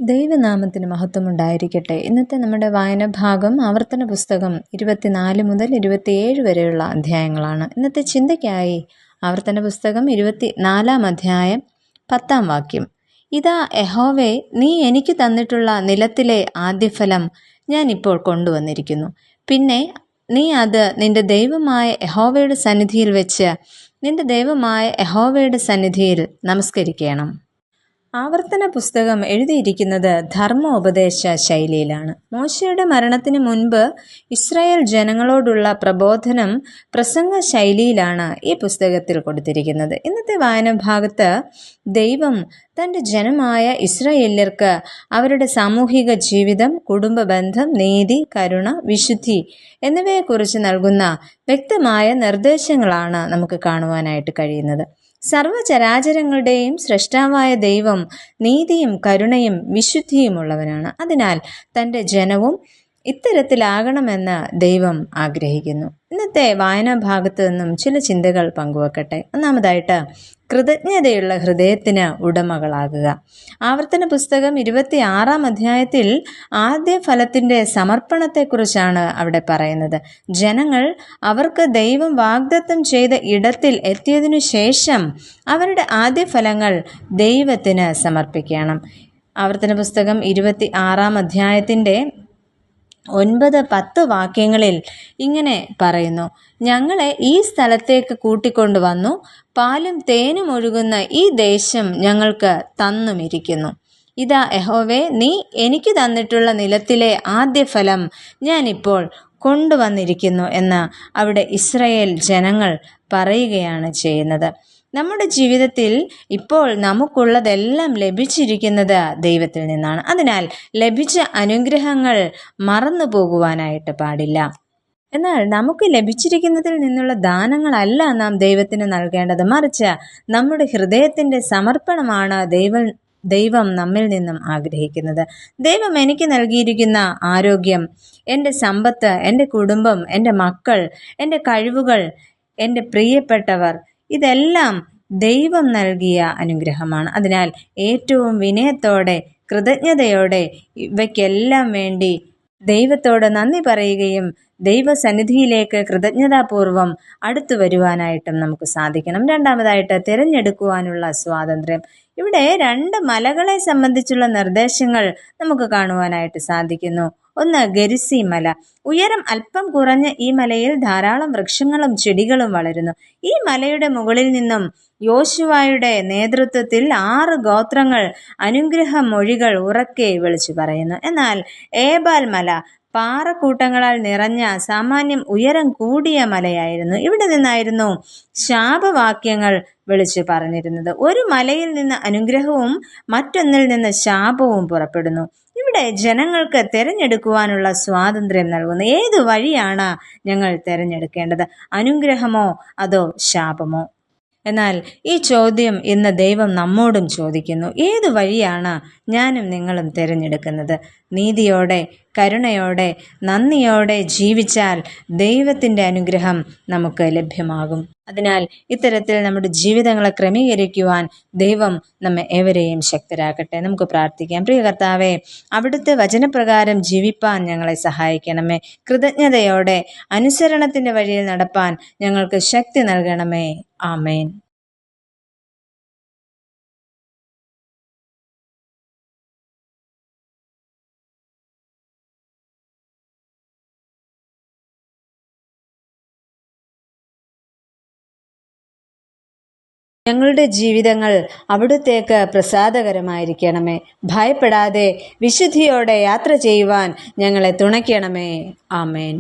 ദൈവനാമത്തിന് മഹത്വമുണ്ടായിരിക്കട്ടെ. ഇന്നത്തെ നമ്മുടെ വായന ഭാഗം ആവർത്തന പുസ്തകം 24 മുതൽ 27 വരെയുള്ള അധ്യായങ്ങളാണ്. ഇന്നത്തെ ചിന്തയ്ക്കായി ആവർത്തന പുസ്തകം 24 അധ്യായം 10 വാക്യം. ഇതാ യഹോവേ, നീ എനിക്ക് തന്നിട്ടുള്ള നിലത്തിലെ ആദ്യഫലം ഞാൻ ഇപ്പോൾ കൊണ്ടുവന്നിരിക്കുന്നു. പിന്നെ നീ അത് നിന്റെ ദൈവമായ യഹോവയുടെ സന്നിധിയിൽ വെച്ച് നിന്റെ ദൈവമായ യഹോവയുടെ സന്നിധിയിൽ നമസ്കരിക്കണം. ആവർത്തന പുസ്തകം എഴുതിയിരിക്കുന്നത് ധർമ്മോപദേശ ശൈലിയിലാണ്. മോശയുടെ മരണത്തിന് മുൻപ് ഇസ്രായേൽ ജനങ്ങളോടുള്ള പ്രബോധനം പ്രസംഗ ശൈലിയിലാണ് ഈ പുസ്തകത്തിൽ കൊടുത്തിരിക്കുന്നത്. ഇന്നത്തെ വായന ഭാഗത്ത് ദൈവം തൻ്റെ ജനമായ ഇസ്രായേല്യർക്ക് അവരുടെ സാമൂഹിക ജീവിതം, കുടുംബ ബന്ധം, നീതി, കരുണ, വിശുദ്ധി എന്നിവയെക്കുറിച്ച് നൽകുന്ന വ്യക്തമായ നിർദ്ദേശങ്ങളാണ് നമുക്ക് കാണുവാനായിട്ട് കഴിയുന്നത്. സർവചരാചരങ്ങളുടെയും സൃഷ്ടാവായ ദൈവം നീതിയും കരുണയും വിശുദ്ധിയുമുള്ളവനാണ്. അതിനാൽ തൻ്റെ ജനവും ഇത്തരത്തിലാകണമെന്ന് ദൈവം ആഗ്രഹിക്കുന്നു. ഇന്നത്തെ വായനാ ഭാഗത്തു നിന്നും ചില ചിന്തകൾ പങ്കുവെക്കട്ടെ. ഒന്നാമതായിട്ട്, കൃതജ്ഞതയുള്ള ഹൃദയത്തിന് ഉടമകളാകുക. ആവർത്തന പുസ്തകം 26 അധ്യായത്തിൽ ആദ്യ ഫലത്തിൻ്റെ സമർപ്പണത്തെക്കുറിച്ചാണ് അവിടെ പറയുന്നത്. ജനങ്ങൾ അവർക്ക് ദൈവം വാഗ്ദത്തം ചെയ്ത ഇടത്തിൽ എത്തിയതിനു ശേഷം അവരുടെ ആദ്യ ഫലങ്ങൾ ദൈവത്തിന് സമർപ്പിക്കണം. ആവർത്തന പുസ്തകം 26 അധ്യായത്തിൻ്റെ 9-10 വാക്യങ്ങളിൽ ഇങ്ങനെ പറയുന്നു: ഞങ്ങളെ ഈ സ്ഥലത്തേക്ക് കൂട്ടിക്കൊണ്ടുവന്നു, പാലും തേനും ഒഴുകുന്ന ഈ ദേശം ഞങ്ങൾക്ക് തന്നുമിരിക്കുന്നു. ഇതാ യഹോവേ, നീ എനിക്ക് തന്നിട്ടുള്ള നിലത്തിലെ ആദ്യ ഫലം ഞാനിപ്പോൾ കൊണ്ടുവന്നിരിക്കുന്നു എന്ന് അവിടെ ഇസ്രായേൽ ജനങ്ങൾ പറയുകയാണ് ചെയ്യുന്നത്. നമ്മുടെ ജീവിതത്തിൽ ഇപ്പോൾ നമുക്കുള്ളതെല്ലാം ലഭിച്ചിരിക്കുന്നത് ദൈവത്തിൽ നിന്നാണ്. അതിനാൽ ലഭിച്ച അനുഗ്രഹങ്ങൾ മറന്നു പോകുവാനായിട്ട് പാടില്ല. എന്നാൽ നമുക്ക് ലഭിച്ചിരിക്കുന്നതിൽ നിന്നുള്ള ദാനങ്ങളല്ല നാം ദൈവത്തിന് നൽകേണ്ടത്, മറിച്ച് നമ്മുടെ ഹൃദയത്തിൻ്റെ സമർപ്പണമാണ് ദൈവം നമ്മിൽ നിന്നും ആഗ്രഹിക്കുന്നത്. ദൈവം എനിക്ക് നൽകിയിരിക്കുന്ന ആരോഗ്യം, എൻ്റെ സമ്പത്ത്, എൻ്റെ കുടുംബം, എൻ്റെ മക്കൾ, എൻ്റെ കഴിവുകൾ, എൻ്റെ പ്രിയപ്പെട്ടവർ, ഇതെല്ലാം ദൈവം നൽകിയ അനുഗ്രഹമാണ്. അതിനാൽ ഏറ്റവും വിനയത്തോടെ, കൃതജ്ഞതയോടെ ഇവയ്ക്കെല്ലാം വേണ്ടി ദൈവത്തോട് നന്ദി പറയുകയും ദൈവസന്നിധിയിലേക്ക് കൃതജ്ഞതാപൂർവം അടുത്തു വരുവാനായിട്ടും നമുക്ക് സാധിക്കണം. രണ്ടാമതായിട്ട്, തിരഞ്ഞെടുക്കുവാനുള്ള സ്വാതന്ത്ര്യം. ഇവിടെ 2 മലകളെ സംബന്ധിച്ചുള്ള നിർദ്ദേശങ്ങൾ നമുക്ക് കാണുവാനായിട്ട് സാധിക്കുന്നു. ഒന്ന്, ഗെരിസീം മല. ഉയരം അല്പം കുറഞ്ഞ ഈ മലയിൽ ധാരാളം വൃക്ഷങ്ങളും ചെടികളും വളരുന്നു. ഈ മലയുടെ മുകളിൽ നിന്നും യോശുവയുടെ നേതൃത്വത്തിൽ 6 ഗോത്രങ്ങൾ അനുഗ്രഹ മൊഴികൾ ഉറക്കെ വിളിച്ചു പറയുന്നു. എന്നാൽ ഏബാൽ മല പാറക്കൂട്ടങ്ങളാൽ നിറഞ്ഞ സാമാന്യം ഉയരം കൂടിയ മലയായിരുന്നു. ഇവിടെ നിന്നായിരുന്നു ശാപവാക്യങ്ങൾ വിളിച്ചു പറഞ്ഞിരുന്നത്. ഒരു മലയിൽ നിന്ന് അനുഗ്രഹവും മറ്റൊന്നിൽ നിന്ന് ശാപവും പുറപ്പെടുന്നു. ഇവിടെ ജനങ്ങൾക്ക് തിരഞ്ഞെടുക്കുവാനുള്ള സ്വാതന്ത്ര്യം നൽകുന്നു. ഏത് വഴിയാണ് ഞങ്ങൾ തിരഞ്ഞെടുക്കേണ്ടത്? അനുഗ്രഹമോ അതോ ശാപമോ? എന്നാൽ ഈ ചോദ്യം ഇന്ന് ദൈവം നമ്മോടും ചോദിക്കുന്നു. ഏത് വഴിയാണ് ഞാനും നിങ്ങളും തിരഞ്ഞെടുക്കുന്നത്? നീതിയോടെ, കരുണയോടെ, നന്ദിയോടെ ജീവിച്ചാൽ ദൈവത്തിൻ്റെ അനുഗ്രഹം നമുക്ക് ലഭ്യമാകും. അതിനാൽ ഇത്തരത്തിൽ നമ്മുടെ ജീവിതങ്ങളെ ക്രമീകരിക്കുവാൻ ദൈവം നമ്മെ ഏവരെയും ശക്തരാക്കട്ടെ. നമുക്ക് പ്രാർത്ഥിക്കാം. പ്രിയ കർത്താവേ, അവിടുത്തെ വചനപ്രകാരം ജീവിപ്പാൻ ഞങ്ങളെ സഹായിക്കണമേ. കൃതജ്ഞതയോടെ അനുസരണത്തിൻ്റെ വഴിയിൽ നടപ്പാൻ ഞങ്ങൾക്ക് ശക്തി നൽകണമേ. ആമേൻ. ഞങ്ങളുടെ ജീവിതങ്ങൾ അവിടുത്തേക്ക് പ്രസാദകരമായിരിക്കണമേ. ഭയപ്പെടാതെ വിശുദ്ധിയോടെ യാത്ര ചെയ്യുവാൻ ഞങ്ങളെ തുണയ്ക്കണമേ. ആമേൻ.